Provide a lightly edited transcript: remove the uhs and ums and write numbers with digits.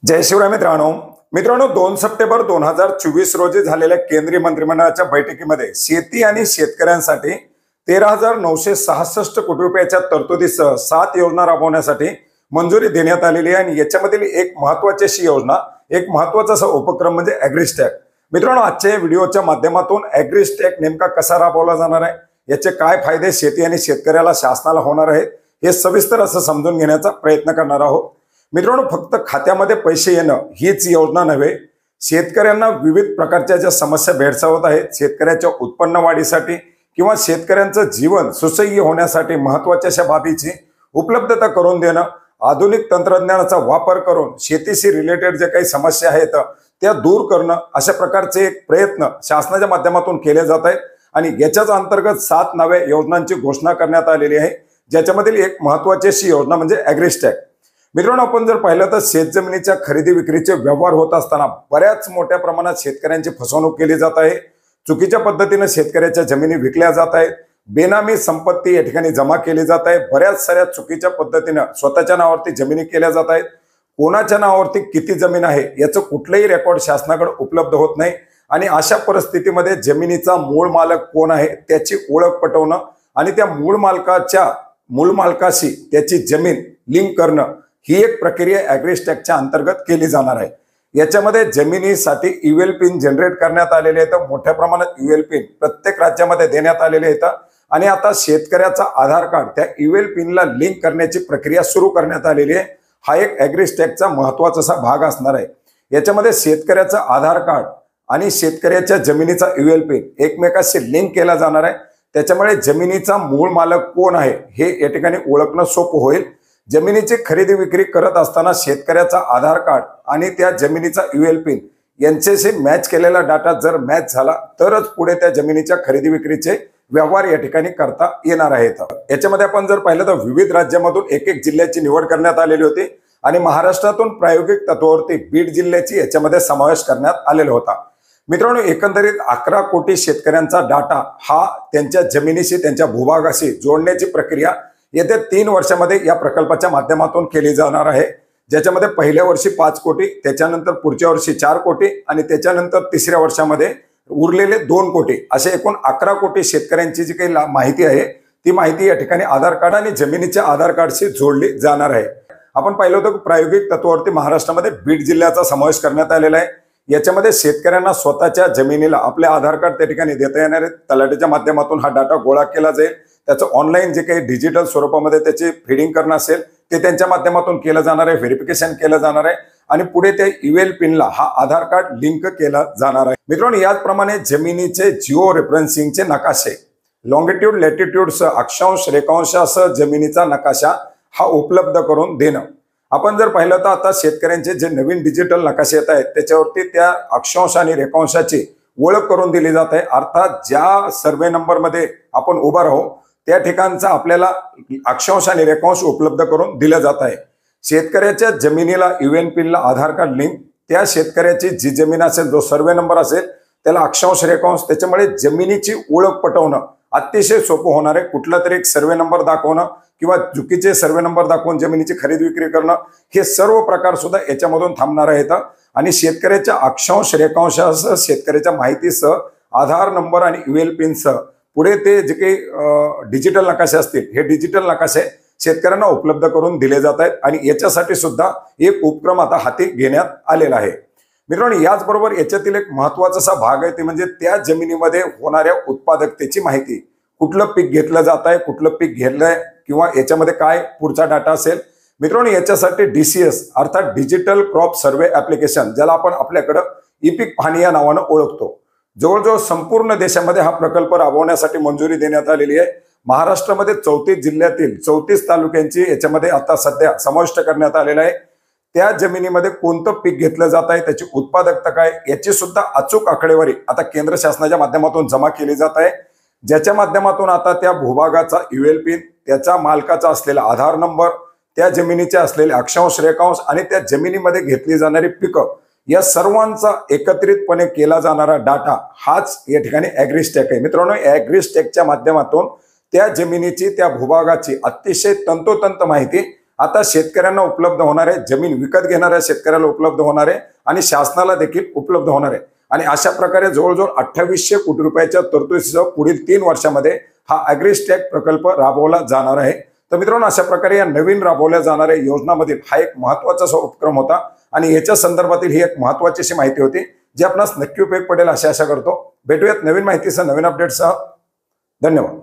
जय शिवराय मित्रांनो 2 सप्टेंबर 2024 रोजी झालेल्या केंद्रीय मंत्रिमंडळाच्या बैठकीमध्ये शेती आणि शेतकऱ्यांसाठी 13,966 कोटी रुपयाच्या तरतुदीसह 7 योजना राबवण्यासाठी मंजुरी देण्यात आलेली आहे। आणि याच्यामधील एक महत्त्वाची अशी योजना, एक महत्त्वाचा असा उपक्रम म्हणजे ॲग्रिस्टॅक। मित्रांनो, आजच्या व्हिडिओच्या माध्यमातून ॲग्रिस्टॅक नेमका कसा राबवला जाणार आहे, याचे काय फायदे शेती आणि शेतकऱ्याला शासनाला होणार आहेत, हे सविस्तर असं समजून घेण्याचा प्रयत्न करणार आहोत। मित्रांनो, फक्त खात्यामध्ये पैसे येणं हीच योजना नव्हे, शेतकऱ्यांना विविध प्रकारच्या ज्या समस्या भेडसावत आहेत, शेतकऱ्याच्या उत्पन्न वाढीसाठी किंवा शेतकऱ्यांचं जीवन सुसह्य होण्यासाठी महत्त्वाच्या अशा बाबीची उपलब्धता करून देणं, आधुनिक तंत्रज्ञानाचा वापर करून शेतीशी रिलेटेड जे काही समस्या आहेत त्या दूर करणं, अशा प्रकारचे एक प्रयत्न शासनाच्या माध्यमातून केले जात आहेत। आणि याच्याच अंतर्गत 7 नव्या योजनांची घोषणा करण्यात आलेली आहे, ज्याच्यामधील एक महत्त्वाची अशी योजना म्हणजे ॲग्रिस्टॅक। मित्रांनो, आपण जर पाहिलं तर शेतजमिनीच्या खरेदी विक्रीचे व्यवहार होत असताना बऱ्याच मोठ्या प्रमाणात शेतकऱ्यांची फसवणूक केली जात आहे। चुकीच्या पद्धतीने शेतकऱ्याच्या जमिनी विकल्या जात आहेत, बेनामी संपत्ती या ठिकाणी जमा केली जात आहे, बऱ्याच साऱ्या चुकीच्या पद्धतीने स्वतःच्या नावावरती जमिनी केल्या जात आहेत। कोणाच्या नावावरती किती जमीन आहे याचं कुठलंही रेकॉर्ड शासनाकडे उपलब्ध होत नाही। आणि अशा परिस्थितीमध्ये जमिनीचा मूळ मालक कोण आहे त्याची ओळख पटवणं आणि त्या मूळ मालकाशी त्याची जमीन लिंक करणं, ही एक प्रक्रिया ॲग्रिस्टॅकच्या अंतर्गत केली जाणार आहे। याच्यामध्ये जमिनीसाठी ईवेल पिन जनरेट करण्यात आलेले आहेत, मोठ्या प्रमाणात ईवेल पिन प्रत्येक राज्यामध्ये देण्यात आलेले आहेत। आणि आता शेतकऱ्याचा आधार कार्ड त्या ईवेल पिनला लिंक करण्याची प्रक्रिया सुरू करण्यात आलेली आहे। हा एक ॲग्रिस्टॅकचा महत्त्वाचा असा भाग असणार आहे। याच्यामध्ये शेतकऱ्याचं आधार कार्ड आणि शेतकऱ्याच्या जमिनीचा ईवेल पिन एकमेकाशी लिंक केला जाणार आहे। त्याच्यामुळे जमिनीचा मूळ मालक कोण आहे हे या ठिकाणी ओळखणं सोपं होईल। जमिनीची खरेदी विक्री करत असताना शेतकऱ्याचा आधार कार्ड आणि त्या जमिनीचा ईवेल पिन यांच्याशी मॅच केलेला डाटा जर मॅच झाला तरच पुढे त्या जमिनीच्या खरेदी विक्रीचे व्यवहार या ठिकाणी करता येणार आहेत। याच्यामध्ये आपण जर पाहिलं तर विविध राज्यामधून एक जिल्ह्याची निवड करण्यात आलेली होती आणि महाराष्ट्रातून प्रायोगिक तत्वावरती बीड जिल्ह्याची याच्यामध्ये समावेश करण्यात आलेला होता। मित्रांनो, एकंदरीत 11 कोटी शेतकऱ्यांचा डाटा हा त्यांच्या जमिनीशी, त्यांच्या भूभागाशी जोडण्याची प्रक्रिया येत्या 3 वर्षामध्ये या प्रकल्पाच्या माध्यमातून केली जाणार आहे। ज्याच्यामध्ये पहिल्या वर्षी 5 कोटी, त्याच्यानंतर पुढच्या वर्षी 4 कोटी आणि त्याच्यानंतर तिसऱ्या वर्षामध्ये उरलेले 2 कोटी, असे एकूण 11 कोटी शेतकऱ्यांची जी काही माहिती आहे ती माहिती या ठिकाणी आधार कार्ड आणि जमिनीच्या आधार कार्डशी जोडली जाणार आहे। आपण पाहिलं होतं की प्रायोगिक तत्वावरती महाराष्ट्रामध्ये बीड जिल्ह्याचा समावेश करण्यात आलेला आहे। याच्यामध्ये शेतकऱ्यांना स्वतःच्या जमिनीला आपले आधार कार्ड त्या ठिकाणी देता येणार आहे। तलाठीच्या माध्यमातून हा डाटा गोळा केला जाईल, त्याचं ऑनलाईन जे काही डिजिटल स्वरूपामध्ये त्याचे फीडिंग करणं असेल ते त्यांच्या माध्यमातून केलं जाणार आहे, व्हेरिफिकेशन केलं जाणार आहे आणि पुढे त्या ईवेल पिनला हा आधार कार्ड लिंक केला जाणार आहे। मित्रांनो, याचप्रमाणे जमिनीचे जिओ रेफरन्सिंगचे नकाशे, लॉंगिट्यूड लॅटिट्यूड अक्षांश रेखांशासह जमिनीचा नकाशा हा उपलब्ध करून देणं। आपण जर पाहिलं तर आता शेतकऱ्यांचे जे नवीन डिजिटल नकाशे येत आहेत त्याच्यावरती त्या अक्षांश आणि रेखांशाची ओळख करून दिली जात आहे। अर्थात ज्या सर्वे नंबरमध्ये आपण उभा राहू त्या ठिकाणचा आपल्याला अक्षांश आणि रेखांश उपलब्ध करून दिलं जात आहे। शेतकऱ्याच्या जमिनीला ईवेल पिनला आधार कार्ड लिंक, त्या शेतकऱ्याची जी जमीन असेल, जो सर्वे नंबर असेल त्याला अक्षांश रेखांश, त्याच्यामुळे जमिनीची ओळख पटवणं अतिशय सोपं होणार आहे। कुठला तरी एक सर्वे नंबर दाखवणं किंवा चुकीचे सर्वे नंबर दाखवून जमिनीची खरेदी विक्री करणं, हे सर्व प्रकार सुद्धा याच्यामधून थांबणार आहेत। आणि शेतकऱ्याच्या अक्षांश रेखांशासह शेतकऱ्याच्या माहितीसह आधार नंबर आणि ईवेल पिनसह पुढे ते जे काही डिजिटल नकाशे असतील हे डिजिटल नकाशे शेतकऱ्यांना उपलब्ध करून दिले जात आहेत। आणि याच्यासाठी सुद्धा एक उपक्रम आता हाती घेण्यात आलेला आहे। मित्रांनो, याचबरोबर याच्यातील एक महत्त्वाचा असा भाग आहे ते म्हणजे त्या जमिनीमध्ये होणाऱ्या उत्पादकतेची माहिती, कुठलं पीक घेतलं जात आहे, कुठलं पीक घेतलंय किंवा याच्यामध्ये काय पुढचा डाटा असेल। मित्रांनो, याच्यासाठी DCS अर्थात डिजिटल क्रॉप सर्वे ॲप्लिकेशन, ज्याला आपण आपल्याकडं ई-पीक पाहणी या नावानं ओळखतो, जवळजवळ संपूर्ण देशामध्ये हा प्रकल्प राबवण्यासाठी मंजुरी देण्यात आलेली आहे। महाराष्ट्रामध्ये 34 जिल्ह्यातील 34 तालुक्यांची याच्यामध्ये आता सध्या समाविष्ट करण्यात आलेला आहे। त्या जमिनीमध्ये कोणतं पीक घेतलं जात आहे, त्याची उत्पादकता काय, याची सुद्धा अचूक आकडेवारी आता केंद्र शासनाच्या माध्यमातून जमा केली जात आहे। ज्याच्या माध्यमातून आता त्या भूभागाचा ईवेल पिन, त्याचा मालकाचा असलेला आधार नंबर, त्या जमिनीचे असलेले अक्षांश रेखांश आणि त्या जमिनीमध्ये घेतली जाणारी पिकं, या सर्वांचा एकत्रितपणे केला जाणारा डाटा हाच या ठिकाणी ॲग्रिस्टॅक आहे। मित्रांनो, ॲग्रिस्टॅकच्या माध्यमातून त्या जमिनीची, त्या भूभागाची अतिशय तंतोतंत माहिती आता शेतकऱ्यांना उपलब्ध होणार आहे, जमीन विकत घेणाऱ्या शेतकऱ्याला उपलब्ध होणार आहे आणि शासनाला देखील उपलब्ध होणार आहे। आणि अशा प्रकारे जवळजवळ 2800 कोटी रुपयाच्या तरतुदीसह पुढील 3 वर्षामध्ये हा ॲग्रिस्टॅक प्रकल्प राबवला जाणार आहे। तर मित्रांनो, अशा प्रकारे या नवीन राबवल्या जाणाऱ्या योजनांमधील हा एक महत्त्वाचा उपक्रम होता आणि याच्या संदर्भातील ही एक महत्त्वाची अशी माहिती होती जी आपणास नक्की उपयोग पडेल अशी आशा करतो। भेटूयात नवीन माहितीसह, नवीन अपडेट्ससह। धन्यवाद।